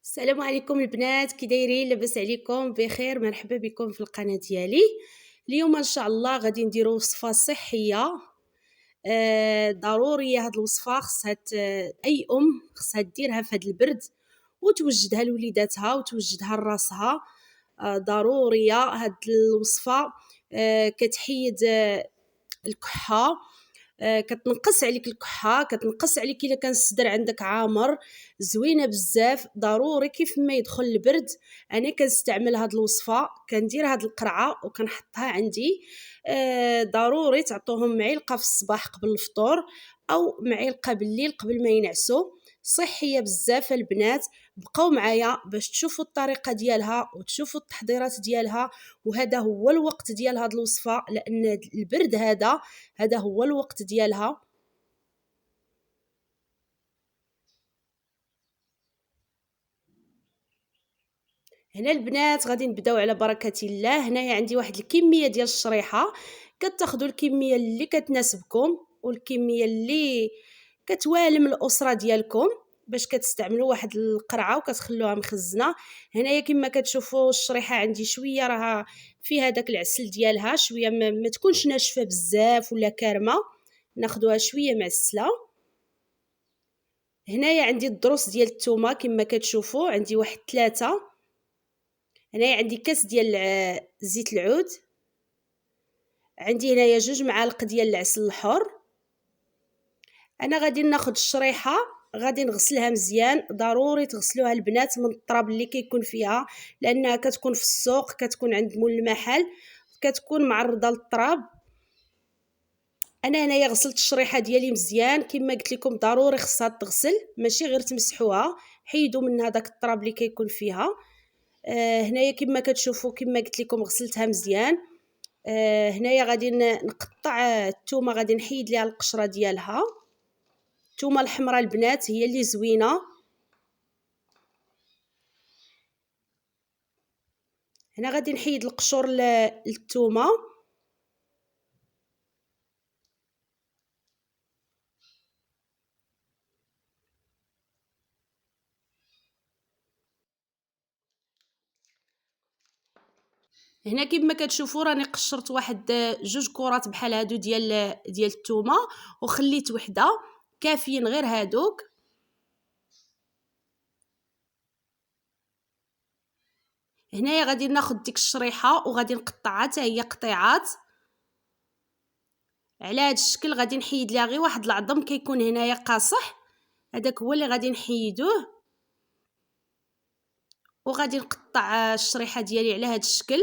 السلام عليكم البنات، كي دايرين؟ لاباس عليكم؟ بخير. مرحبا بكم في القناه ديالي. اليوم ان شاء الله غادي نديرو وصفه صحيه ضروريه. هاد الوصفه خصها اي خصها ديرها في هاد البرد وتوجدها لوليداتها وتوجدها لراسها. ضروريه هاد الوصفه. كتحيد الكحه، كتنقص عليك الكحه، كتنقص عليك الا كان الصدر عندك عامر. زوينه بزاف، ضروري كيف ما يدخل البرد انا كنستعمل هاد الوصفه، كندير هاد القرعه وكنحطها عندي. ضروري تعطوهم معلقه في الصباح قبل الفطور او معلقه بالليل قبل ما ينعسوا. صحيه بزاف البنات. بقاو معايا باش تشوفوا الطريقه ديالها وتشوفوا التحضيرات ديالها. وهذا هو الوقت ديال هاد الوصفه، لان البرد هذا هو الوقت ديالها. هنا البنات غادي نبداو على بركه الله. هنايا عندي واحد الكميه ديال الشريحه، كتاخذوا الكميه اللي كتناسبكم والكميه اللي كتوالم الاسره ديالكم باش كتستعملوا واحد القرعه وكتخلوها مخزنه. هنايا كما كتشوفوا الشريحه عندي شويه راها فيها داك العسل ديالها، شويه ما تكونش ناشفه بزاف ولا كارمه، ناخذوها شويه معسله. هنايا عندي الضروس ديال الثومه كما كتشوفوا، عندي واحد 3. هنايا عندي كاس ديال زيت العود، عندي هنايا 2 معالق ديال العسل الحر. انا غادي ناخذ الشريحه غادي نغسلها مزيان. ضروري تغسلوها البنات من التراب اللي كيكون فيها، لانها كتكون في السوق، كتكون عند مول المحل، كتكون معرضه للتراب. انا هنايا غسلت الشريحه ديالي مزيان كما قلت لكم، ضروري خصها تغسل، ماشي غير تمسحوها، حيدوا منها داك التراب اللي كيكون فيها. هنايا كما كتشوفوا كما قلت لكم غسلتها مزيان. هنايا غادي نقطع الثومه، غادي نحيد ليها القشره ديالها. الثومه الحمراء البنات هي اللي زوينه. هنا غادي نحيد القشور للثومه. هنا كما كتشوفوا راني قشرت واحد 2 كرات بحال هادو ديال الثومه، وخليت وحده، كافيين غير هادوك. هنايا غادي ناخذ ديك الشريحه وغادي نقطعها حتى هي قطيعات على هذا الشكل. غادي نحيد ليها غير واحد العظم كيكون هنايا قاصح، هذاك هو اللي غادي نحيدوه. وغادي نقطع الشريحه ديالي على هذا الشكل.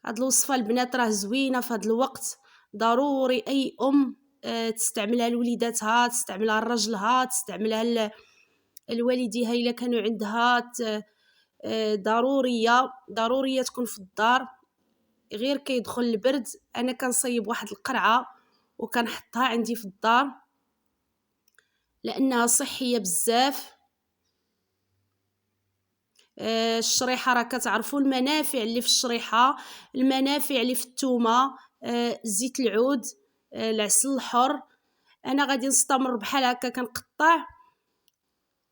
هاد الوصفه البنات راه زوينه في هاد الوقت، ضروري اي تستعملها لوليداتها، تستعملها لراجلها، تستعملها لوالديها الا كانوا عندها. ضروريه تكون في الدار. غير كيدخل البرد انا كنصيب واحد القرعه وكنحطها عندي في الدار لانها صحيه بزاف. الشريحه راه كتعرفوا المنافع اللي في الشريحه، المنافع اللي في الثومه، زيت العود، العسل الحر. انا غادي نستمر بحال هكا كنقطع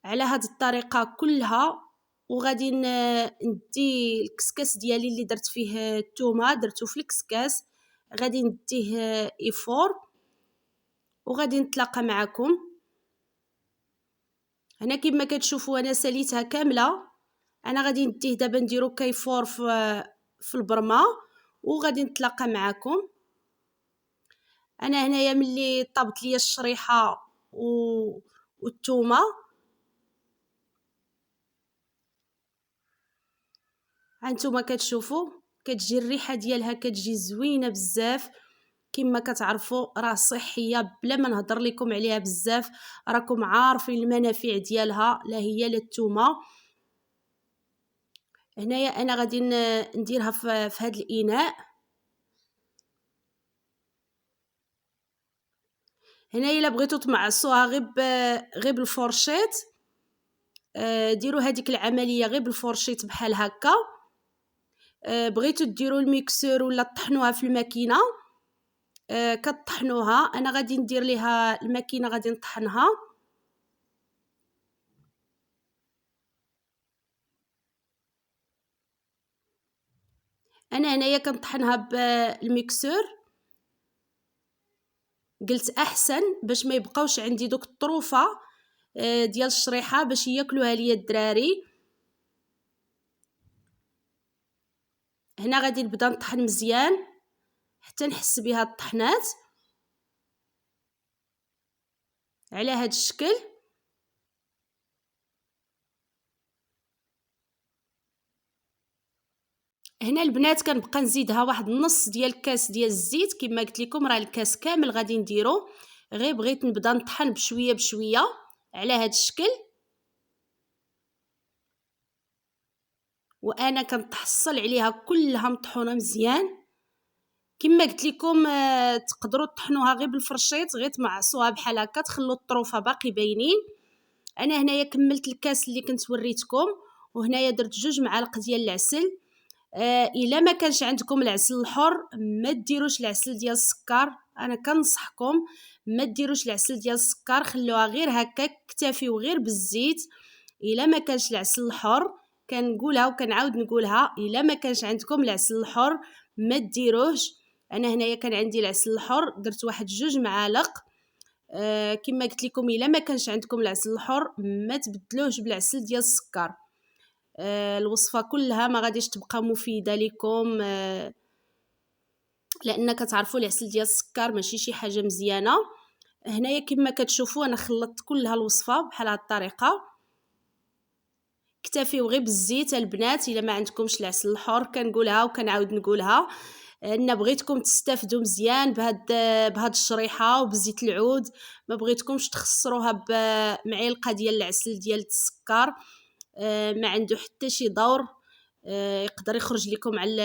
على هذه الطريقه كلها. وغادي ندي الكسكاس ديالي اللي درت فيه الثومه درتو في الكسكاس، غادي نديه ايفور وغادي نتلاقى معكم. هنا كما كتشوفوا انا ساليتها كامله. انا غادي نديه دابا نديرو كيفور في البرمه وغادي نتلاقى معكم. انا هنايا ملي طابت ليا الشريحه والثومه، هانتوما كتشوفوا كتجي الريحه ديالها كتجي زوينه بزاف. كما كتعرفوا راه صحيه بلا ما نهضر لكم عليها بزاف، راكم عارفين المنافع ديالها، لا هي لا الثومه. هنايا انا غادي نديرها في هذا الاناء. هنايا الا بغيتو تمعصوها غير بالفورشيط، ديروا هذيك العمليه غير بالفورشيط بحال هكا. بغيتو ديروا الميكسور ولا طحنوها في الماكينه، كطحنوها. انا غادي ندير ليها الماكينه غادي نطحنها. انا هنايا كنطحنها بالميكسور. قلت احسن باش ما يبقاوش عندي دوك الطروفه ديال الشريحه باش ياكلوها ليا الدراري. هنا غادي نبدا نطحن مزيان حتى نحس بها الطحنات على هذا الشكل. هنا البنات كنبقى نزيدها واحد النص ديال الكاس ديال الزيت. كما قلت لكم راه الكاس كامل غادي نديرو، غير بغيت نبدا نطحن بشويه بشويه على هذا الشكل. وانا كنتحصل عليها كلها مطحونه مزيان. كما قلت لكم تقدروا تطحنوها غير بالفرشيط، غير تمعصوها بحال هكا تخلوا الطروفه باقي باينين. انا هنايا كملت الكاس اللي كنت وريتكم، وهنايا درت 2 معالق ديال العسل. الا ما كانش عندكم العسل الحر ما ديروش العسل ديال السكر. انا كنصحكم ما ديروش العسل ديال السكر، خلوها غير هكا، اكتفيو غير بالزيت. الا ما كانش العسل الحر كنقولها وكنعاود نقولها، الا ما كانش عندكم العسل الحر ما ديروهش. انا هنايا كان عندي العسل الحر، درت واحد 2 معالق. كما قلت لكم الا ما كانش عندكم العسل الحر ما تبدلوهش بالعسل ديال السكر. الوصفه كلها ما غاديش تبقى مفيده لكم، لان كتعرفوا العسل ديال السكر ماشي شي حاجه مزيانه. هنايا كما كتشوفوا انا خلطت كلها الوصفه بحال هذه الطريقه. اكتفيو غير بالزيت البنات. الا ما عندكمش العسل الحر كنقولها وكنعاود نقولها ان بغيتكم تستافدوا مزيان بهاد الشريحه وبزيت العود، ما بغيتكمش تخسروها بمعلقه ديال العسل ديال السكر. ما عنده حتى شي دور. يقدر يخرج لكم على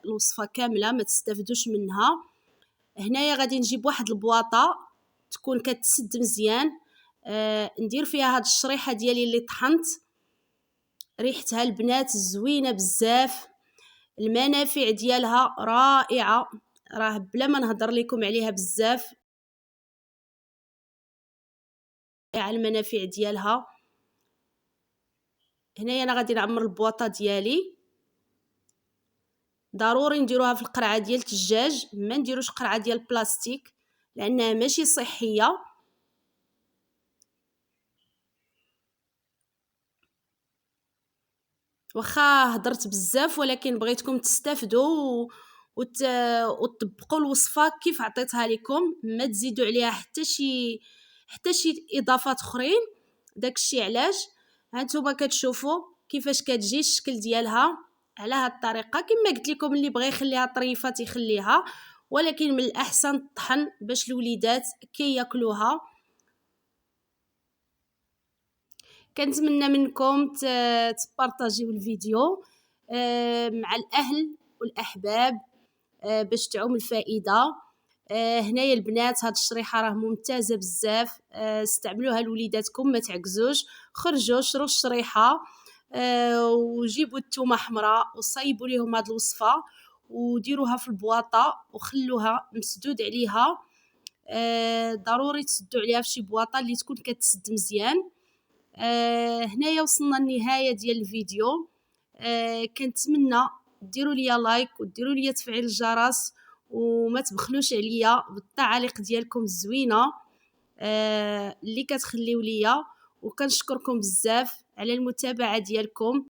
الوصفه كامله ما تستافدوش منها. هنايا غادي نجيب واحد البواطه تكون كتسد مزيان، ندير فيها هاد الشريحه ديالي اللي طحنت. ريحتها البنات زوينه بزاف، المنافع ديالها رائعه، راه بلا ما نهضر لكم عليها بزاف على المنافع ديالها. هنايا انا غادي نعمر البواطه ديالي. ضروري نديروها في القرعه ديال الثلجاج، ما نديروش قرعه ديال البلاستيك لانها ماشي صحيه. واخا هضرت بزاف ولكن بغيتكم تستافدوا وتطبقوا الوصفه كيف عطيتها لكم، ما تزيدوا عليها حتى شي اضافات اخرين. داكشي علاش هانتوما كتشوفوا كيفاش كتجي الشكل ديالها على هاد الطريقه. كما قلت لكم اللي بغى يخليها طريفه تيخليها، ولكن من الاحسن الطحن باش الوليدات كي ياكلوها. كنتمنى منكم تبارطاجيو الفيديو مع الاهل والاحباب باش تعم الفائده. هنايا البنات هاد الشريحه راه ممتازه بزاف، استعملوها لوليداتكم ما تعكزوش. خرجوا شروا الشريحه وجيبوا الثومه حمراء وصيبوا ليهم هاد الوصفه وديروها في البواطه وخلوها مسدود عليها. ضروري تسدوا عليها في شي بواطه اللي تكون كتسد مزيان. هنايا وصلنا للنهايه ديال الفيديو. كنتمنى ديروا لي لايك وديروا لي تفعيل الجرس وما تبخلوش عليا بالتعاليق ديالكم الزوينه اللي كتخليو ليا. وكنشكركم بزاف على المتابعه ديالكم.